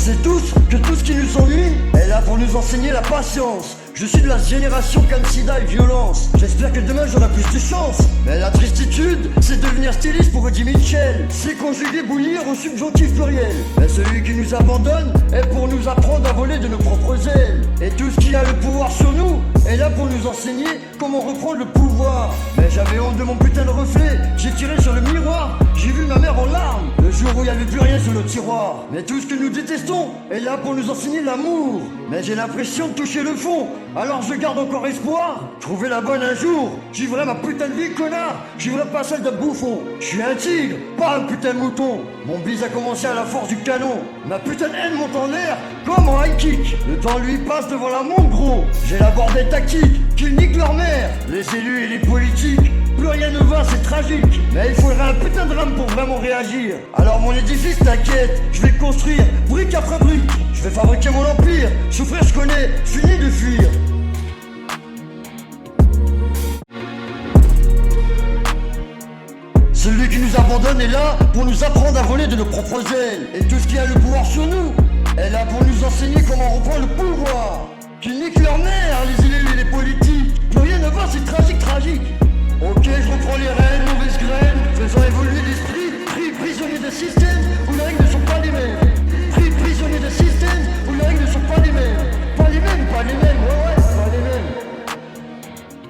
sait tous que tout ce qui nous ennuie est là pour nous enseigner la patience. Je suis de la génération Kansida et violence. J'espère que demain j'aurai plus de chance. Mais la tristitude, c'est devenir styliste pour Eddie Mitchell. C'est conjuguer bouillir au subjonctif pluriel. Mais celui qui nous abandonne est pour nous apprendre à voler de nos propres ailes. Et tout ce qui a le pouvoir sur nous est là pour nous enseigner comment reprendre le pouvoir. Mais j'avais honte de mon putain de reflet. J'ai tiré sur le miroir, j'ai vu ma mère en larmes le jour où il n'y avait plus rien sur le tiroir. Mais tout ce que nous détestons est là pour nous enseigner l'amour. Mais j'ai l'impression de toucher le fond, alors je garde encore espoir. Trouver la bonne un jour, j'y vivrai ma putain de vie, connard. J'y vivrai pas celle d'un bouffon. Je suis un tigre, pas un putain de mouton. Mon bise a commencé à la force du canon. Ma putain de haine monte en l'air comme en high kick. Le temps lui passe devant la montre, gros. J'ai la bordée tactique qu'ils niquent leur mère. Les élus et les politiques, plus rien ne va, c'est tragique. Mais il faudrait un putain de drame pour vraiment réagir. Alors mon édifice, t'inquiète, je vais le construire, brique après brique. Je vais fabriquer mon empire, souffrir je connais, fini de fuir. Celui qui nous abandonne est là pour nous apprendre à voler de nos propres ailes. Et tout ce qui a le pouvoir sur nous est là pour nous enseigner comment reprendre le pouvoir. Qu'ils niquent leur mère, les élus et les politiques. Plus rien ne va, c'est tragique, tragique. Ok, je reprends les rênes, mauvaise graine, faisant évoluer l'esprit, pris prisonnier de système où les règles ne sont pas les mêmes. Pris prisonnier de système où les règles ne sont pas les mêmes. Pas les mêmes, pas les mêmes, ouais, pas les mêmes.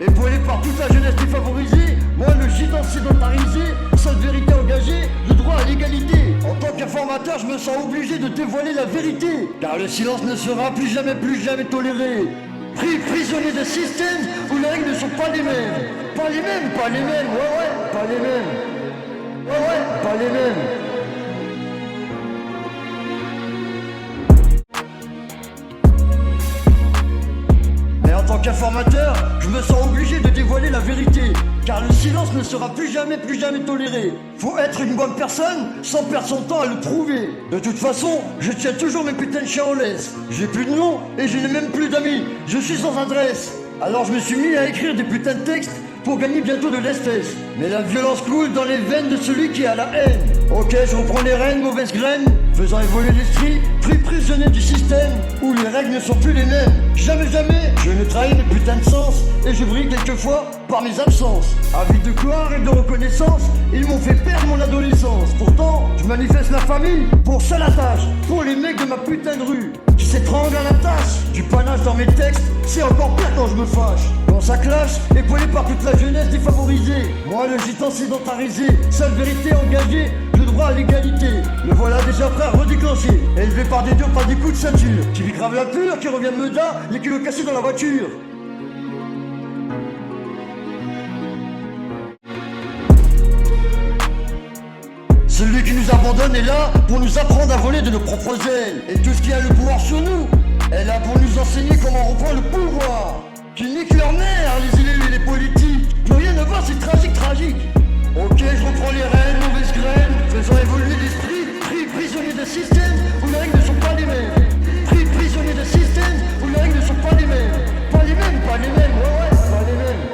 Épaulé par toute la jeunesse défavorisée, moi le gitan sédentarisé, seule vérité engagée, le droit à l'égalité. En tant qu'informateur, je me sens obligé de dévoiler la vérité, car le silence ne sera plus jamais toléré. Pris prisonnier de système où les règles ne sont pas les mêmes. Pas les mêmes, pas les mêmes, ouais, pas les mêmes. Ouais, pas les mêmes. Mais en tant qu'informateur, je me sens obligé de dévoiler la vérité, car le silence ne sera plus jamais toléré. Faut être une bonne personne sans perdre son temps à le prouver. De toute façon, je tiens toujours mes putains de chiens en laisse. J'ai plus de nom et je n'ai même plus d'amis. Je suis sans adresse. Alors je me suis mis à écrire des putains de textes pour gagner bientôt de l'espèce. Mais la violence coule dans les veines de celui qui a la haine. Ok, je reprends les rênes, mauvaise graine, faisant évoluer l'esprit, pris prisonnier du système où les règles ne sont plus les mêmes. Jamais, je ne trahis mes putains de sens et je brille quelquefois par mes absences. Avide de gloire et de reconnaissance, ils m'ont fait perdre mon adolescence. Pourtant, je manifeste la famille pour seule attache, pour les mecs de ma putain de rue qui s'étranglent à la tâche. Du panache dans mes textes, c'est encore pire quand je me fâche. Quand ça clash, épaulé par toute la jeunesse défavorisée. Moi le gitan sédentarisé, seule vérité engagée, le droit à l'égalité. Le voilà déjà prêt à redéclencher, élevé par des durs, par des coups de ceinture. Qui lui grave la pure, qui revient me da, les kilos cassés dans la voiture. Celui qui nous abandonne est là pour nous apprendre à voler de nos propres ailes. Et tout ce qui a le pouvoir sur nous est là pour nous enseigner comment reprendre le pouvoir. Qu'ils niquent leur mère, les élus et les politiques. Plus rien ne va, c'est tragique, tragique. Ok, je reprends les rênes, mauvaise graine, faisant évoluer l'esprit, pris prisonnier de système où les règles ne sont pas les mêmes. Pris prisonnier de système où les règles ne sont pas les mêmes. Pas les mêmes, ouais, pas les mêmes.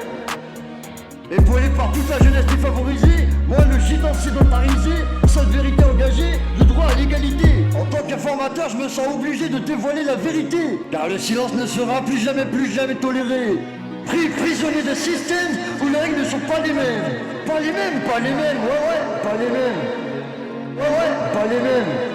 Épaulé par toute la jeunesse défavorisée, moi le gitan sédentarisé, seule vérité engagée, le droit à l'égalité. En tant qu'informateur, je me sens obligé de dévoiler la vérité, car le silence ne sera plus jamais toléré. Pris prisonnier de système où les règles ne sont pas les mêmes. Pas les mêmes, ouais, pas les mêmes. Ouais, pas les mêmes.